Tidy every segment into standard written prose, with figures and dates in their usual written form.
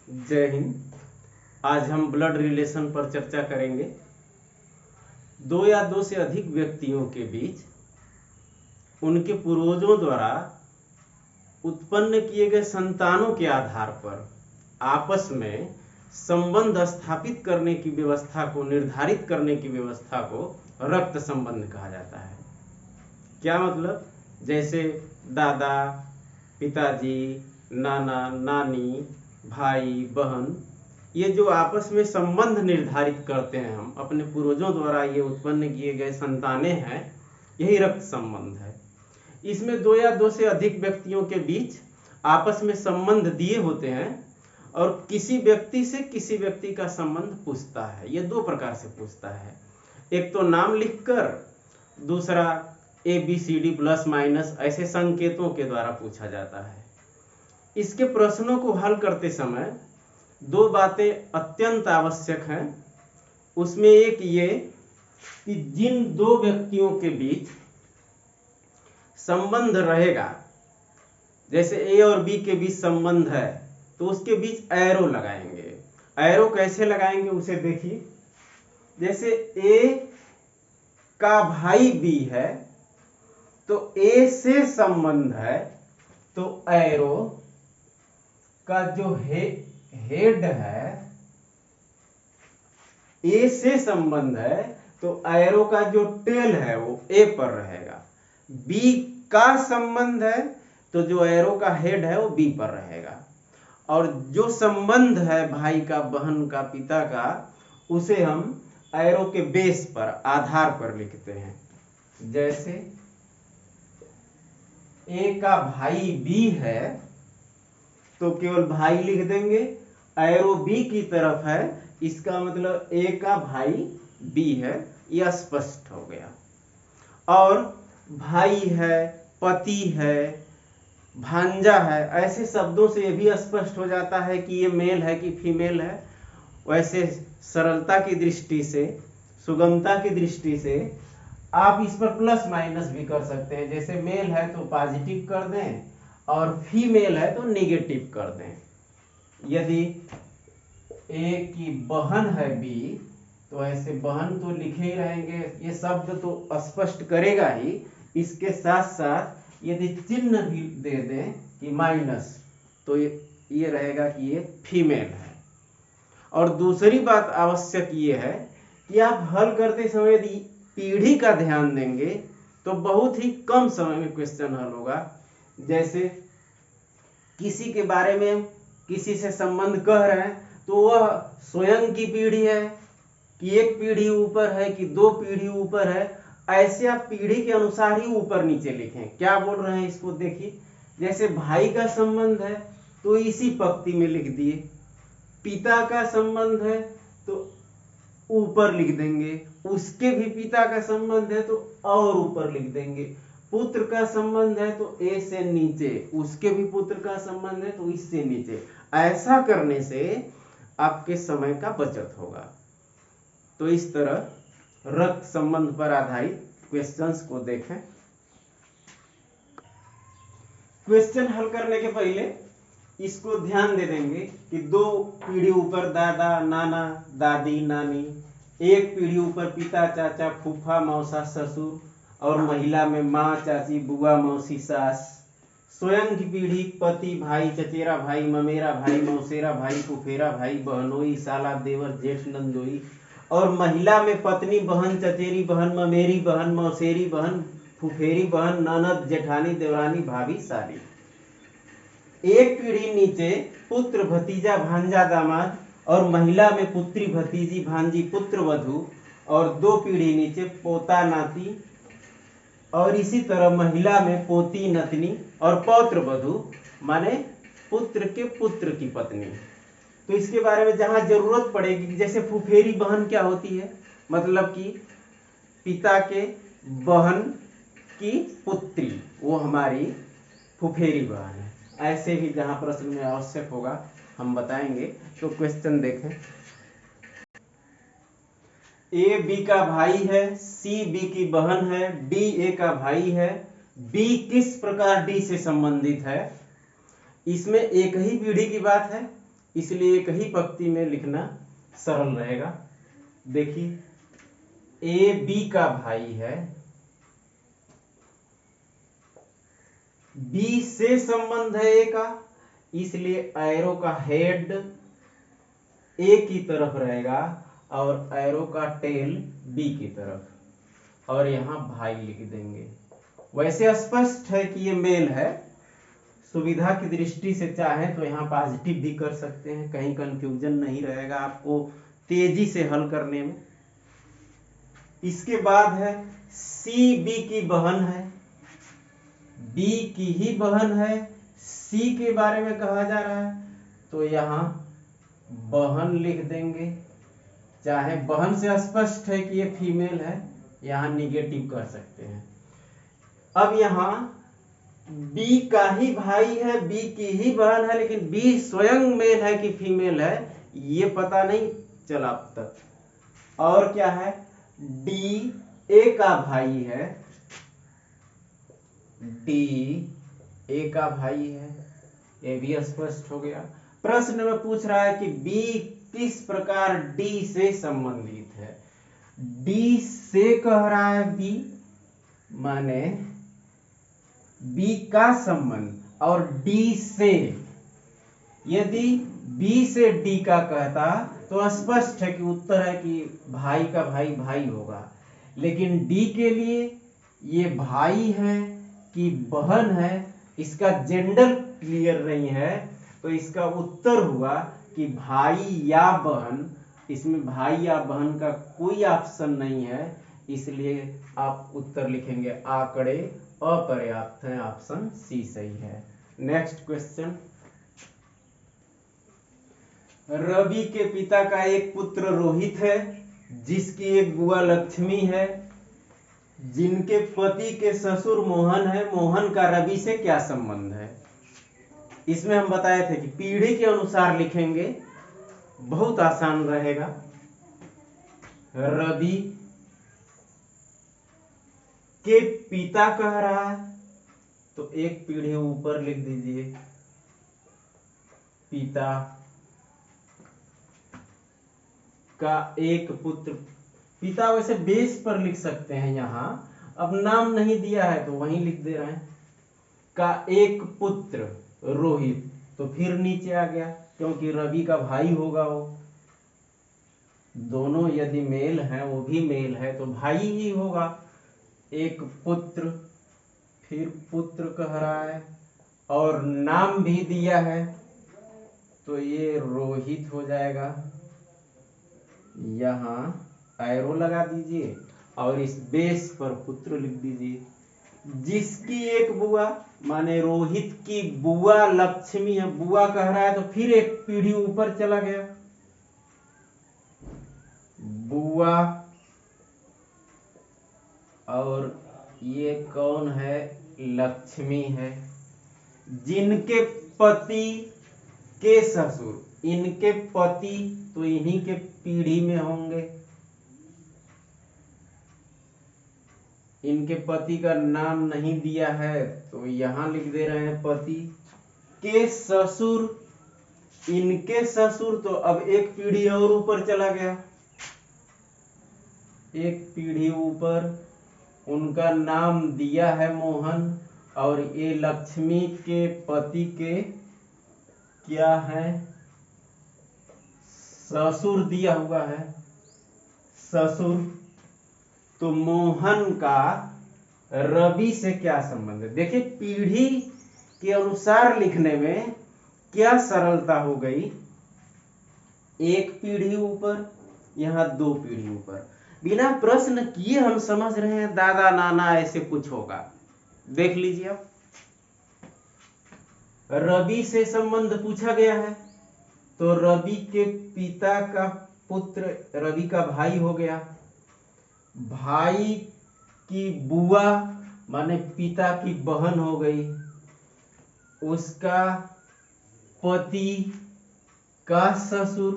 जय हिंद। आज हम ब्लड रिलेशन पर चर्चा करेंगे। दो या दो से अधिक व्यक्तियों के बीच उनके पूर्वजों द्वारा उत्पन्न किए गए संतानों के आधार पर आपस में संबंध स्थापित करने की व्यवस्था को, निर्धारित करने की व्यवस्था को रक्त संबंध कहा जाता है। क्या मतलब? जैसे दादा, पिताजी, नाना, नानी, भाई, बहन, ये जो आपस में संबंध निर्धारित करते हैं हम अपने पूर्वजों द्वारा ये उत्पन्न किए गए संतानें हैं, यही रक्त संबंध है। इसमें दो या दो से अधिक व्यक्तियों के बीच आपस में संबंध दिए होते हैं और किसी व्यक्ति से किसी व्यक्ति का संबंध पूछता है। ये दो प्रकार से पूछता है। एक तो नाम लिखकर, दूसरा ABCD प्लस माइनस ऐसे संकेतों के द्वारा पूछा जाता है। इसके प्रश्नों को हल करते समय दो बातें अत्यंत आवश्यक हैं। उसमें एक ये कि जिन दो व्यक्तियों के बीच संबंध रहेगा, जैसे A और B के बीच संबंध है तो उसके बीच एरो लगाएंगे। एरो कैसे लगाएंगे उसे देखिए। जैसे A का भाई B है तो A से संबंध है तो एरो का जो हेड है, A से संबंध है तो एरो का जो टेल है वो A पर रहेगा। B का संबंध है तो जो एरो का हेड है वो B पर रहेगा। और जो संबंध है भाई का, बहन का, पिता का, उसे हम एरो के बेस पर, आधार पर लिखते हैं। जैसे A का भाई B है तो केवल भाई लिख देंगे। एरो B की तरफ है, इसका मतलब A का भाई B है, यह स्पष्ट हो गया। और भाई है, पति है, भांजा है, ऐसे शब्दों से यह भी स्पष्ट हो जाता है कि ये मेल है कि फीमेल है। वैसे सरलता की दृष्टि से, सुगमता की दृष्टि से आप इस पर प्लस माइनस भी कर सकते हैं। जैसे मेल है तो पॉजिटिव कर दें और फीमेल है तो नेगेटिव कर दें। यदि A की बहन है B तो ऐसे बहन तो लिखे ही रहेंगे, ये शब्द तो स्पष्ट करेगा ही। इसके साथ साथ यदि चिन्ह भी दे दें कि माइनस, तो ये रहेगा कि ये फीमेल है। और दूसरी बात आवश्यक ये है कि आप हल करते समय यदि पीढ़ी का ध्यान देंगे तो बहुत ही कम समय में क्वेश्चन हल होगा। जैसे किसी के बारे में किसी से संबंध कह रहे हैं तो वह स्वयं की पीढ़ी है कि एक पीढ़ी ऊपर है कि दो पीढ़ी ऊपर है, ऐसे आप पीढ़ी के अनुसार ही ऊपर नीचे लिखें। क्या बोल रहे हैं इसको देखिए। जैसे भाई का संबंध है तो इसी पंक्ति में लिख दिए, पिता का संबंध है तो ऊपर लिख देंगे, उसके भी पिता का संबंध है तो और ऊपर लिख देंगे, पुत्र का संबंध है तो A से नीचे, उसके भी पुत्र का संबंध है तो इससे नीचे। ऐसा करने से आपके समय का बचत होगा। तो इस तरह रक्त संबंध पर आधारित क्वेश्चंस को देखें। क्वेश्चन हल करने के पहले इसको ध्यान दे देंगे कि दो पीढ़ी ऊपर दादा, नाना, दादी, नानी, एक पीढ़ी ऊपर पिता, चाचा, फूफा, मौसा, ससुर, और महिला में माँ, चाची, बुआ, मौसी, सास। स्वयं की पीढ़ी पति, भाई, चचेरा भाई, ममेरा भाई, मौसेरा भाई, फुफेरा भाई, बहनोई, साला, देवर, जेठ, नंदोई। और महिला में पत्नी, बहन, चचेरी बहन, ममेरी बहन, मौसेरी बहन, फुफेरी बहन, ननद, जेठानी, देवरानी, भाभी, साली। एक पीढ़ी नीचे पुत्र, भतीजा, भांजा, दामाद, और महिला में पुत्री, भतीजी, भांजी, पुत्र, वधू। और दो पीढ़ी नीचे पोता, नाती, और इसी तरह महिला में पोती, नतनी, और पौत्र वधू, माने पुत्र के पुत्र की पत्नी। तो इसके बारे में जहां जरूरत पड़ेगी, जैसे फुफेरी बहन क्या होती है, मतलब कि पिता के बहन की पुत्री, वो हमारी फुफेरी बहन है। ऐसे भी जहां प्रश्न में आवश्यक होगा हम बताएंगे। तो क्वेश्चन देखें। A B का भाई है, C B की बहन है, D A का भाई है। B किस प्रकार D से संबंधित है? इसमें एक ही पीढ़ी की बात है, इसलिए एक ही पंक्ति में लिखना सरल रहेगा। देखिए ए बी का भाई है, बी से संबंध है ए का, इसलिए एरो का हेड ए की तरफ रहेगा और एरो का टेल बी की तरफ, और यहां भाई लिख देंगे। वैसे स्पष्ट है कि ये मेल है, सुविधा की दृष्टि से चाहे तो यहाँ पॉजिटिव भी कर सकते हैं, कहीं कंफ्यूजन नहीं रहेगा आपको तेजी से हल करने में। इसके बाद है सी बी की बहन है, बी की ही बहन है, सी के बारे में कहा जा रहा है तो यहाँ बहन लिख देंगे। चाहे बहन से स्पष्ट है कि ये फीमेल है, यहाँ निगेटिव कर सकते हैं। अब यहाँ बी का ही भाई है, बी की ही बहन है, लेकिन बी स्वयं मेल है कि फीमेल है ये पता नहीं चला अब तक। और क्या है, डी ए का भाई है, डी ए का भाई है, ये भी स्पष्ट हो गया। प्रश्न में पूछ रहा है कि बी किस प्रकार डी से संबंधित है। डी से कह रहा है बी, माने बी का संबंध, और डी से, यदि बी से डी का कहता तो स्पष्ट है कि उत्तर है कि भाई का भाई भाई होगा, लेकिन डी के लिए ये भाई है कि बहन है इसका जेंडर क्लियर नहीं है, तो इसका उत्तर हुआ कि भाई या बहन। इसमें भाई या बहन का कोई ऑप्शन नहीं है, इसलिए आप उत्तर लिखेंगे आंकड़े अपर्याप्त है, ऑप्शन सी सही है। नेक्स्ट क्वेश्चन, रवि के पिता का एक पुत्र रोहित है जिसकी एक बुआ लक्ष्मी है, जिनके पति के ससुर मोहन है। मोहन का रवि से क्या संबंध है। इसमें हम बताए थे कि पीढ़ी के अनुसार लिखेंगे, बहुत आसान रहेगा। रवि के पिता कह रहा है तो एक पीढ़ी ऊपर लिख दीजिए, पिता का एक पुत्र। पिता वैसे बेस पर लिख सकते हैं, यहां अब नाम नहीं दिया है तो वहीं लिख दे रहे हैं, का एक पुत्र रोहित, तो फिर नीचे आ गया क्योंकि रवि का भाई होगा वो, दोनों यदि मेल हैं, वो भी मेल है तो भाई ही होगा। एक पुत्र, फिर पुत्र कह रहा है और नाम भी दिया है तो ये रोहित हो जाएगा। यहां एरो लगा दीजिए और इस बेस पर पुत्र लिख दीजिए। जिसकी एक बुआ, माने रोहित की बुआ लक्ष्मी है, बुआ कह रहा है तो फिर एक पीढ़ी ऊपर चला गया, बुआ, और ये कौन है, लक्ष्मी है। जिनके पति के ससुर, इनके पति तो इन्हीं के पीढ़ी में होंगे, इनके पति का नाम नहीं दिया है तो यहां लिख दे रहे हैं पति के ससुर, इनके ससुर, तो अब एक पीढ़ी और ऊपर चला गया, एक पीढ़ी ऊपर, उनका नाम दिया है मोहन, और ये लक्ष्मी के पति के क्या है, ससुर दिया हुआ है, ससुर। तो मोहन का रवि से क्या संबंध है। देखिए पीढ़ी के अनुसार लिखने में क्या सरलता हो गई, एक पीढ़ी ऊपर, यहां दो पीढ़ी ऊपर, बिना प्रश्न किए हम समझ रहे हैं दादा नाना ऐसे कुछ होगा। देख लीजिए आप, रवि से संबंध पूछा गया है तो रवि के पिता का पुत्र रवि का भाई हो गया, भाई की बुआ माने पिता की बहन हो गई, उसका पति का ससुर,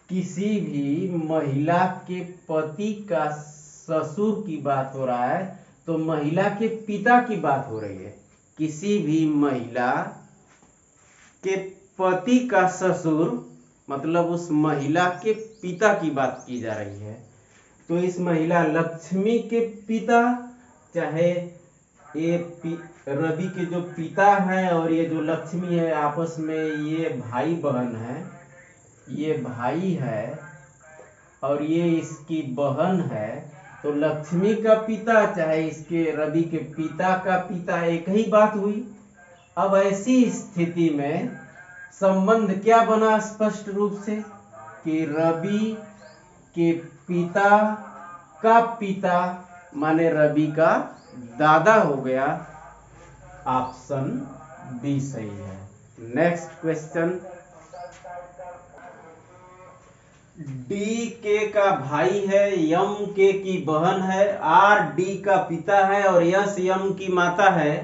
किसी भी महिला के पति का ससुर की बात हो रहा है तो महिला के पिता की बात हो रही है, किसी भी महिला के पति का ससुर मतलब उस महिला के पिता की बात की जा रही है। तो इस महिला लक्ष्मी के पिता, चाहे ये रवि के जो पिता है और ये जो लक्ष्मी है, आपस में ये भाई बहन है, ये भाई है और ये इसकी बहन है। तो लक्ष्मी का पिता चाहे इसके रवि के पिता का पिता, एक ही बात हुई। अब ऐसी स्थिति में संबंध क्या बना स्पष्ट रूप से कि रवि के पिता का पिता माने रवि का दादा हो गया। ऑप्शन बी सही है। नेक्स्ट क्वेश्चन, डी के का भाई है, यम के की बहन है, आर डी का पिता है और यस यम की माता है।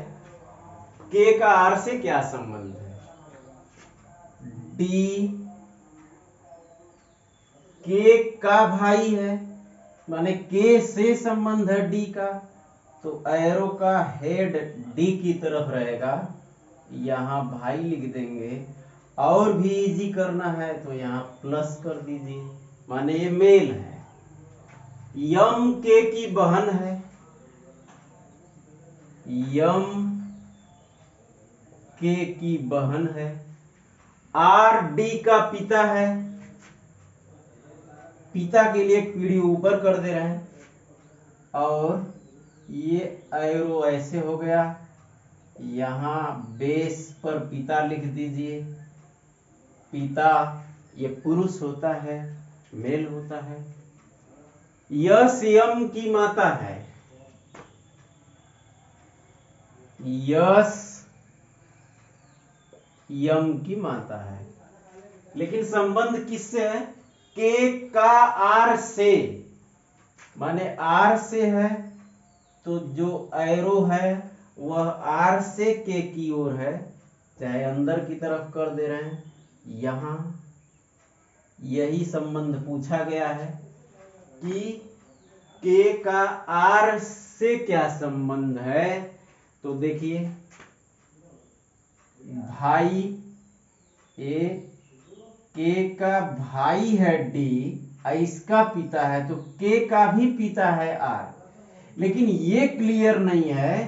के का आर से क्या संबंध है? डी के का भाई है माने के से संबंध है डी का, तो एरो का हेड डी की तरफ रहेगा। यहां भाई लिख देंगे और भी इजी करना है तो यहां प्लस कर दीजिए, माने ये मेल है। यम के की बहन है, यम के की बहन है, आर डी का पिता है। पिता के लिए एक पीढ़ी ऊपर कर दे रहे हैं और ये एरो ऐसे हो गया। यहां बेस पर पिता लिख दीजिए। पिता ये पुरुष होता है, मेल होता है। यस यम की माता है, यस यम की माता है, लेकिन संबंध किससे है? के का आर से, माने आर से है तो जो एरो है वह आर से के की ओर है, चाहे अंदर की तरफ कर दे रहे हैं। यहां यही संबंध पूछा गया है कि के का आर से क्या संबंध है। तो देखिए भाई ए, के का भाई है डी, इसका पिता है तो के का भी पिता है आर, लेकिन ये क्लियर नहीं है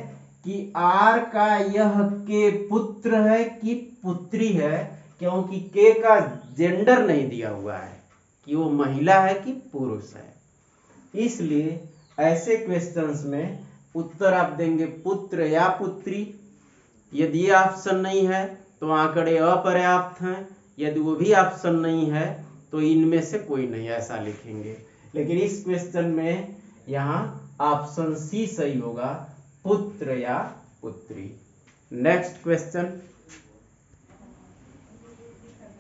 कि आर का यह के पुत्र है कि पुत्री है, क्योंकि के का जेंडर नहीं दिया हुआ है कि वो महिला है कि पुरुष है। इसलिए ऐसे क्वेश्चंस में उत्तर आप देंगे पुत्र या पुत्री। यदि ये ऑप्शन नहीं है तो आंकड़े अपर्याप्त हैं, यदि वो भी ऑप्शन नहीं है तो इनमें से कोई नहीं, ऐसा लिखेंगे। लेकिन इस क्वेश्चन में यहां ऑप्शन सी सही होगा, पुत्र या पुत्री। नेक्स्ट क्वेश्चन,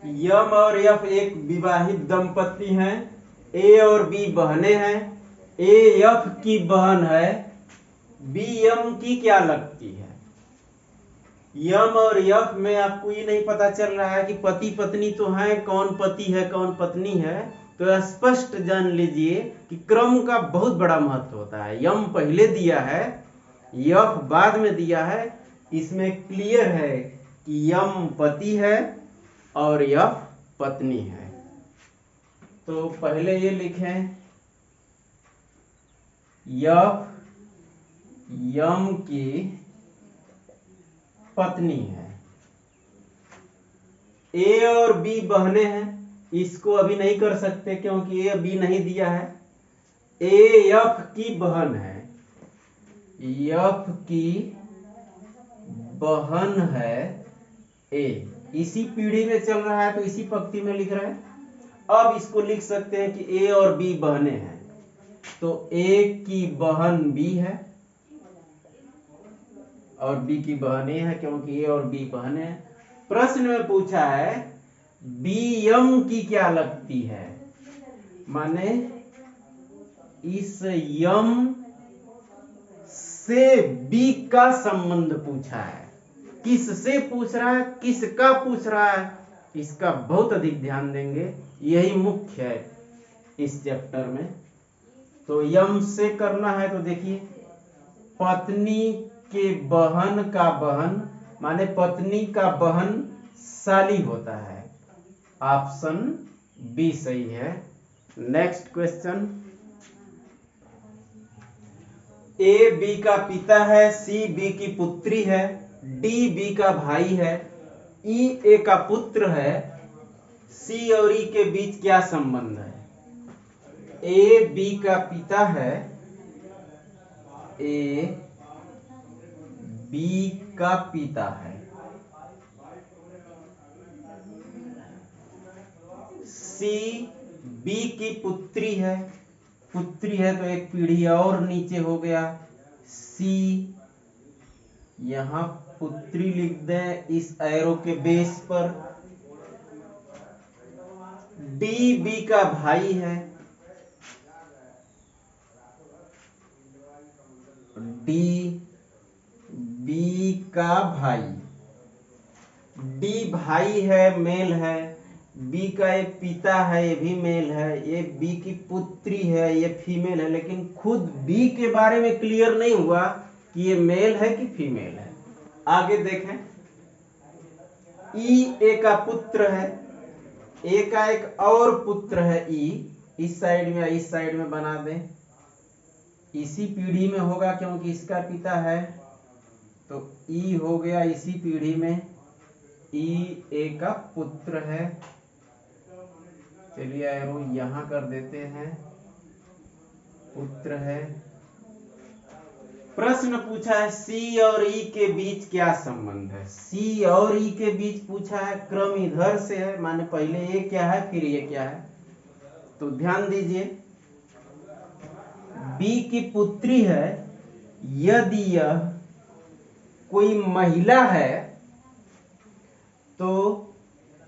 यम और यफ एक विवाहित दंपति हैं, ए और बी बहनें हैं। ए यफ की बहन है, बी यम की क्या लगती है? यम और यफ में आपको ये नहीं पता चल रहा है कि पति पत्नी तो हैं, कौन पति है कौन पत्नी है, तो स्पष्ट जान लीजिए कि क्रम का बहुत बड़ा महत्व होता है। यम पहले दिया है, यफ बाद में दिया है। इसमें क्लियर है कि यम पति है और यफ पत्नी है। तो पहले ये लिखें, यफ यम की पत्नी है। ए और बी बहनें हैं, इसको अभी नहीं कर सकते क्योंकि ए बी नहीं दिया है। ए यफ की बहन है, यफ की बहन है ए, इसी पीढ़ी में चल रहा है तो इसी पंक्ति में लिख रहे हैं। अब इसको लिख सकते हैं कि ए और बी बहनें हैं, तो ए की बहन बी है और बी की बहनें हैं क्योंकि ए और बी बहनें हैं। प्रश्न में पूछा है बी यम की क्या लगती है, माने इस यम से बी का संबंध पूछा है। किस से पूछ रहा है, किसका पूछ रहा है, इसका बहुत अधिक ध्यान देंगे, यही मुख्य है इस चैप्टर में। तो यम से करना है तो देखिए पत्नी के बहन का बहन, माने पत्नी का बहन साली होता है। ऑप्शन बी सही है। नेक्स्ट क्वेश्चन, ए बी का पिता है, सी बी की पुत्री है, डी बी का भाई है, ई ए का पुत्र है, सी और ई के बीच क्या संबंध है? ए बी का पिता है, ए बी का पिता है, सी बी की पुत्री है, पुत्री है तो एक पीढ़ी और नीचे हो गया, सी यहां पुत्री लिख दें इस एरो के बेस पर, डी बी का भाई है, डी बी का भाई, डी भाई है, मेल है, बी का एक पिता है, ये भी मेल है, ये बी की पुत्री है, ये फीमेल है, लेकिन खुद बी के बारे में क्लियर नहीं हुआ कि ये मेल है कि फीमेल है। आगे देखें, ई ए का पुत्र है, ए का एक और पुत्र है ई, इस साइड में इस साइड में बना दें, इसी पीढ़ी में होगा क्योंकि इसका पिता है, तो ई हो गया इसी पीढ़ी में, ई ए का पुत्र है। चलिए एरो यहां कर देते हैं, पुत्र है। प्रश्न पूछा है सी और ई के बीच क्या संबंध है? सी और ई के बीच पूछा है, क्रम इधर से है, माने पहले ये क्या है फिर ये क्या है, तो ध्यान दीजिए, बी की पुत्री है, यदि यह कोई महिला है तो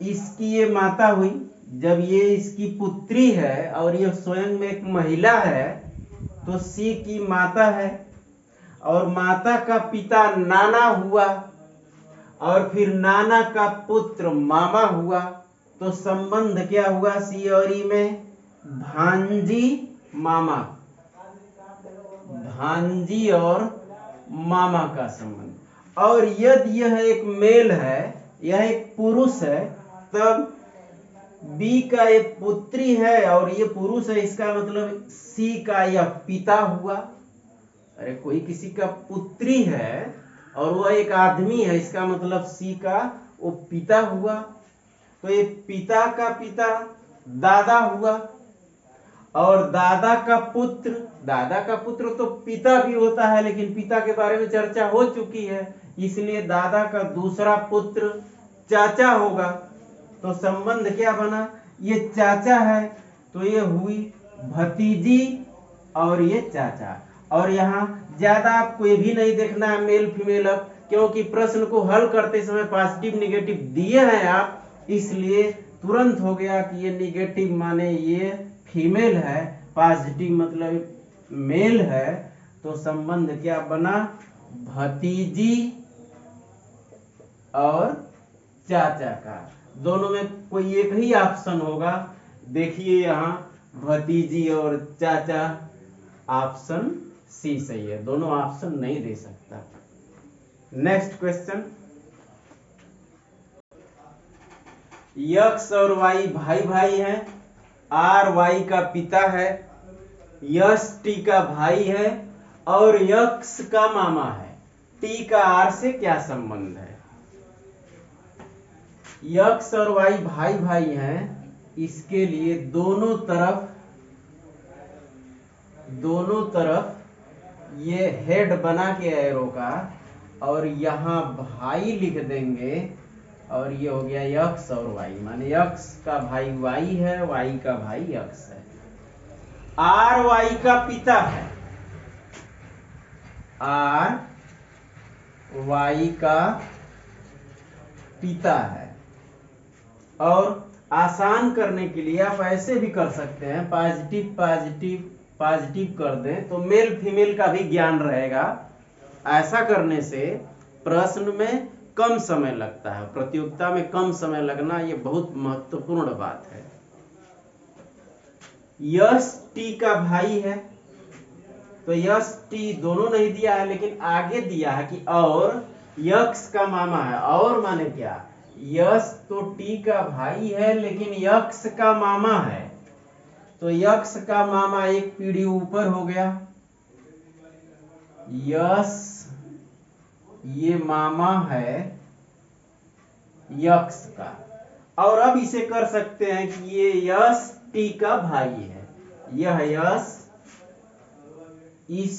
इसकी ये माता हुई, जब ये इसकी पुत्री है और ये स्वयं में एक महिला है तो सी की माता है, और माता का पिता नाना हुआ, और फिर नाना का पुत्र मामा हुआ, तो संबंध क्या हुआ सी और ई में? भांजी मामा, भांजी और मामा का संबंध। और यदि यह एक मेल है, यह एक पुरुष है, तब बी का एक पुत्री है और ये पुरुष है, इसका मतलब सी का यह पिता हुआ। अरे कोई किसी का पुत्री है और वह एक आदमी है, इसका मतलब सी का वो पिता हुआ, तो ये पिता का पिता दादा हुआ, और दादा का पुत्र तो पिता भी होता है, लेकिन पिता के बारे में चर्चा हो चुकी है, इसलिए दादा का दूसरा पुत्र चाचा होगा, तो संबंध क्या बना? ये चाचा है तो ये हुई भतीजी और ये चाचा। और यहाँ ज्यादा आपको ये भी नहीं देखना है मेल फीमेल अब, क्योंकि प्रश्न को हल करते समय पॉजिटिव निगेटिव दिए हैं आप, इसलिए तुरंत हो गया कि ये निगेटिव माने ये फीमेल है, पॉजिटिव मतलब मेल है, तो संबंध क्या बना? भतीजी और चाचा का। दोनों में कोई एक ही ऑप्शन होगा, देखिए यहां भतीजी और चाचा, ऑप्शन सी सही है, दोनों ऑप्शन नहीं दे सकता। नेक्स्ट क्वेश्चन, यक्स और वाई भाई भाई हैं, आर वाई का पिता है, यस टी का भाई है और यक्स का मामा है, टी का आर से क्या संबंध है? यक्स और वाई भाई भाई हैं, इसके लिए दोनों तरफ ये हेड बना के एरो का, और यहां भाई लिख देंगे, और ये हो गया यक्स और वाई, माने यक्स का भाई वाई है, वाई का भाई यक्स है। आर वाई का पिता है, आर वाई का पिता है, और आसान करने के लिए आप ऐसे भी कर सकते हैं, पॉजिटिव पॉजिटिव पॉजिटिव कर दें तो मेल फीमेल का भी ज्ञान रहेगा। ऐसा करने से प्रश्न में कम समय लगता है, प्रतियोगिता में कम समय लगना ये बहुत महत्वपूर्ण बात है। यस टी का भाई है, तो यस टी दोनों नहीं दिया है, लेकिन आगे दिया है कि और यक्स का मामा है, और माने क्या? यश तो टी का भाई है लेकिन यक्स का मामा है, तो यक्स का मामा एक पीढ़ी ऊपर हो गया। यश ये मामा है यक्स का, और अब इसे कर सकते हैं कि ये यश टी का भाई है, यह यश इस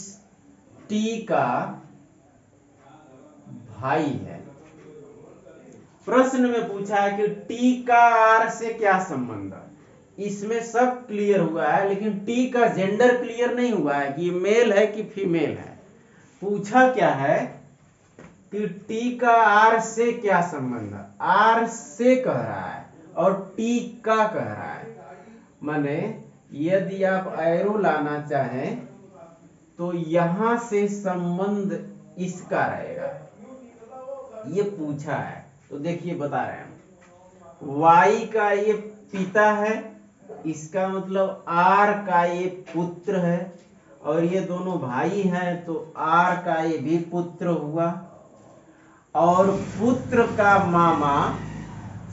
टी का भाई है। प्रश्न में पूछा है कि टी का आर से क्या संबंध है, इसमें सब क्लियर हुआ है लेकिन टी का जेंडर क्लियर नहीं हुआ है कि मेल है कि फीमेल है। पूछा क्या है कि टी का आर से क्या संबंध है, आर से कह रहा है और टी का कह रहा है, माने यदि आप एरो लाना चाहें तो यहां से संबंध इसका रहेगा, ये पूछा है। तो देखिए बता रहे हैं वाई का ये पिता है, इसका मतलब आर का ये पुत्र है, और ये दोनों भाई हैं तो आर का ये भी पुत्र हुआ, और पुत्र का मामा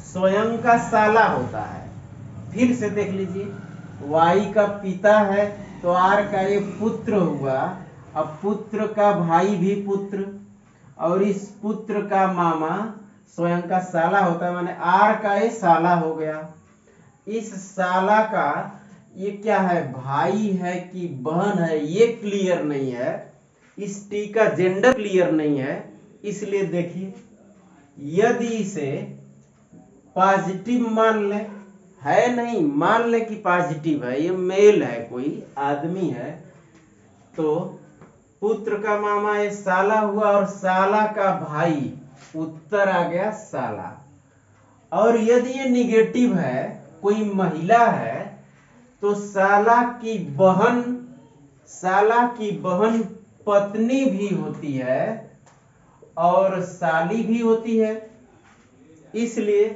स्वयं का साला होता है। फिर से देख लीजिए वाई का पिता है तो आर का ये पुत्र हुआ, अब पुत्र का भाई भी पुत्र, और इस पुत्र का मामा स्वयं का साला होता है, माने आर का ये साला हो गया। इस साला का ये क्या है, भाई है कि बहन है ये क्लियर नहीं है, इस टी का जेंडर क्लियर नहीं है, इसलिए देखिए यदि इसे पॉजिटिव मान ले, है नहीं मान ले कि पॉजिटिव है, ये मेल है कोई आदमी है, तो पुत्र का मामा ये साला हुआ और साला का भाई उत्तर आ गया साला। और यदि ये निगेटिव है कोई महिला है तो साला की बहन पत्नी भी होती है और साली भी होती है, इसलिए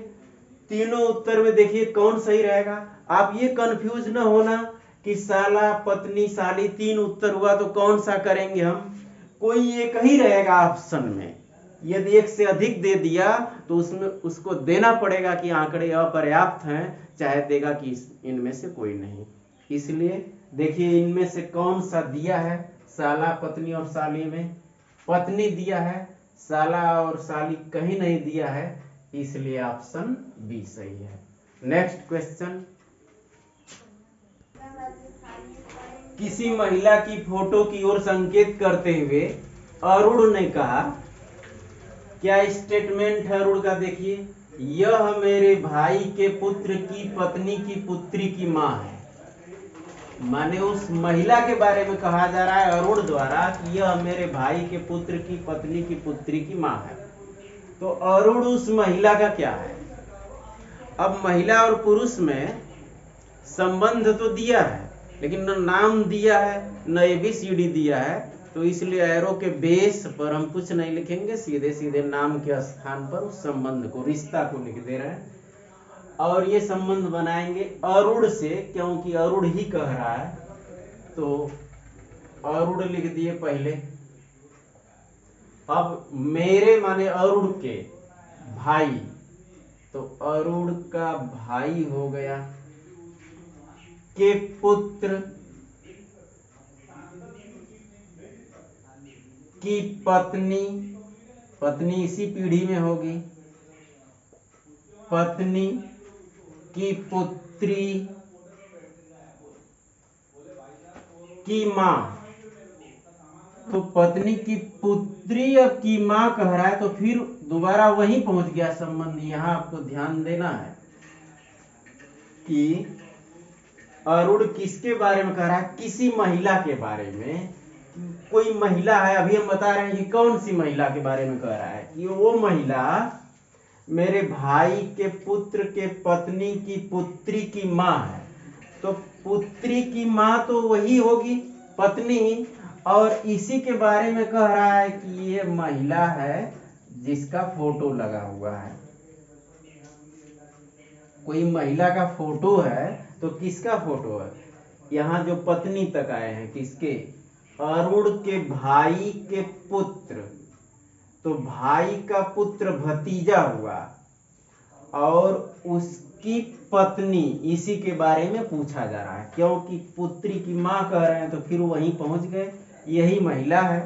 तीनों उत्तर में देखिए कौन सही रहेगा। आप ये कंफ्यूज ना होना कि साला पत्नी साली तीन उत्तर हुआ तो कौन सा करेंगे हम, कोई एक ही रहेगा ऑप्शन में। यदि एक से अधिक दे दिया तो उसमें उसको देना पड़ेगा कि आंकड़े अपर्याप्त हैं, चाहे देगा कि इनमें से कोई नहीं। इसलिए देखिए इनमें से कौन सा दिया है, साला पत्नी और साली में पत्नी दिया है, साला और साली कहीं नहीं दिया है, इसलिए ऑप्शन बी सही है। नेक्स्ट क्वेश्चन, किसी महिला की फोटो की ओर संकेत करते हुए अरुण ने कहा, क्या स्टेटमेंट है अरुण का, देखिए यह मेरे भाई के पुत्र की पत्नी की पुत्री की मां है, माने उस महिला के बारे में कहा जा रहा है अरुण द्वारा कि यह मेरे भाई के पुत्र की पत्नी की पुत्री की मां है। तो अरुण उस महिला का क्या है, अब महिला और पुरुष में संबंध तो दिया है लेकिन न नाम दिया है न ABCD दिया है, तो इसलिए एरो के बेस पर हम कुछ नहीं लिखेंगे, सीधे सीधे नाम के स्थान पर उस संबंध को, रिश्ता को लिख दे रहे हैं। और ये संबंध बनाएंगे अरुण से, क्योंकि अरुण ही कह रहा है, तो अरुण लिख दिए पहले। अब मेरे माने अरुण के भाई, तो अरुण का भाई हो गया, के पुत्र की पत्नी, पत्नी इसी पीढ़ी में होगी, पत्नी की पुत्री की मां, तो पत्नी की पुत्री और की मां कह रहा है तो फिर दोबारा वहीं पहुंच गया संबंध। यहां आपको ध्यान देना है कि अरुण किसके बारे में कह रहा है, किसी महिला के बारे में, कोई महिला है, अभी हम बता रहे हैं कि कौन सी महिला के बारे में कह रहा है कि वो महिला मेरे भाई के पुत्र के पत्नी की पुत्री की मां है, तो पुत्री की मां तो वही होगी पत्नी, और इसी के बारे में कह रहा है कि ये महिला है जिसका फोटो लगा हुआ है। कोई महिला का फोटो है तो किसका फोटो है, यहाँ जो पत्नी तक आए हैं किसके, अरुण के भाई के पुत्र, तो भाई का पुत्र भतीजा हुआ, और उसकी पत्नी, इसी के बारे में पूछा जा रहा है, क्योंकि पुत्री की मां कह रहे हैं तो फिर वहीं पहुंच गए, यही महिला है।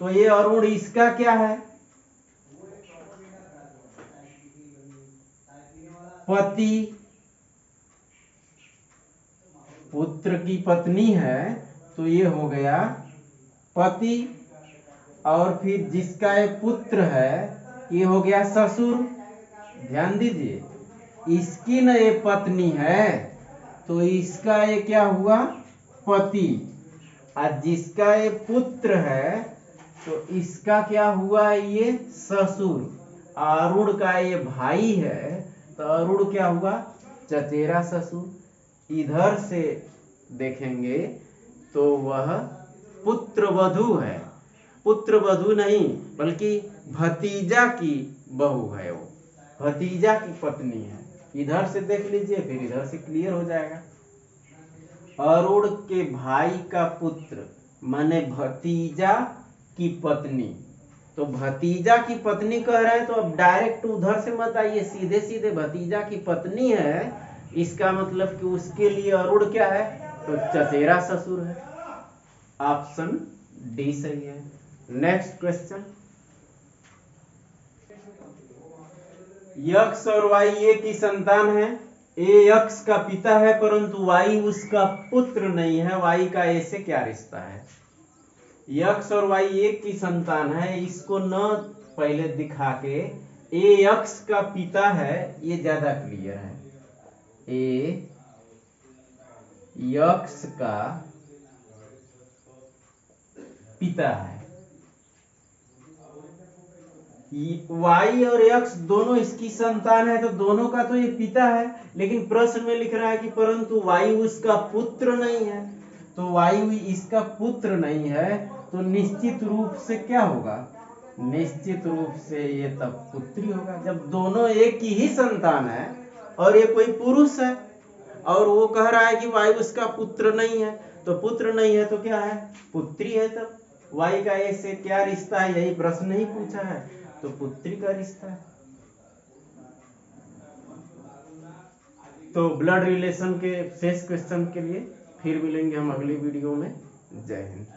तो ये अरुण इसका क्या है? पति। पुत्र की पत्नी है तो ये हो गया पति, और फिर जिसका ये पुत्र है ये हो गया ससुर। ध्यान दीजिए, इसकी न ये पत्नी है तो इसका ये क्या हुआ? पति। और जिसका ये पुत्र है तो इसका क्या हुआ? ये ससुर। अरुण का ये भाई है तो अरुण क्या हुआ? चचेरा ससुर। इधर से देखेंगे तो वह पुत्र वधू है, पुत्र वधू नहीं बल्कि भतीजा की बहू है, वो भतीजा की पत्नी है। इधर से देख लीजिए फिर इधर से क्लियर हो जाएगा। अरुण के भाई का पुत्र माने भतीजा की पत्नी। तो भतीजा की पत्नी कह रहे हैं तो अब डायरेक्ट उधर से मत आइए, सीधे सीधे भतीजा की पत्नी है, इसका मतलब कि उसके लिए अरुण क्या है? तो चचेरा ससुर है। ऑप्शन डी सही है। नेक्स्ट क्वेश्चन, यक्ष और वाई एक की संतान है। ए यक्ष का पिता है परंतु वाई उसका पुत्र नहीं है, वाई का ए से क्या रिश्ता है? यक्ष और वाई एक की संतान है, इसको न पहले दिखा के ए यक्ष का पिता है, ये ज्यादा क्लियर है। ए यक्ष का पिता है, वाई और यक्ष दोनों इसकी संतान है तो दोनों का तो ये पिता है, लेकिन प्रश्न में लिख रहा है कि परंतु वायु उसका पुत्र नहीं है। तो वायु इसका पुत्र नहीं है तो निश्चित रूप से क्या होगा? निश्चित रूप से ये तब पुत्री होगा। जब दोनों एक ही संतान है और ये कोई पुरुष है और वो कह रहा है कि वायु उसका पुत्र नहीं है, तो पुत्र नहीं है तो क्या है? पुत्री है। तब वाई का ए से क्या रिश्ता है? यही प्रश्न नहीं पूछा है, तो पुत्री का रिश्ता है। तो ब्लड रिलेशन के शेष क्वेश्चन के लिए फिर मिलेंगे हम अगली वीडियो में। जय हिंद।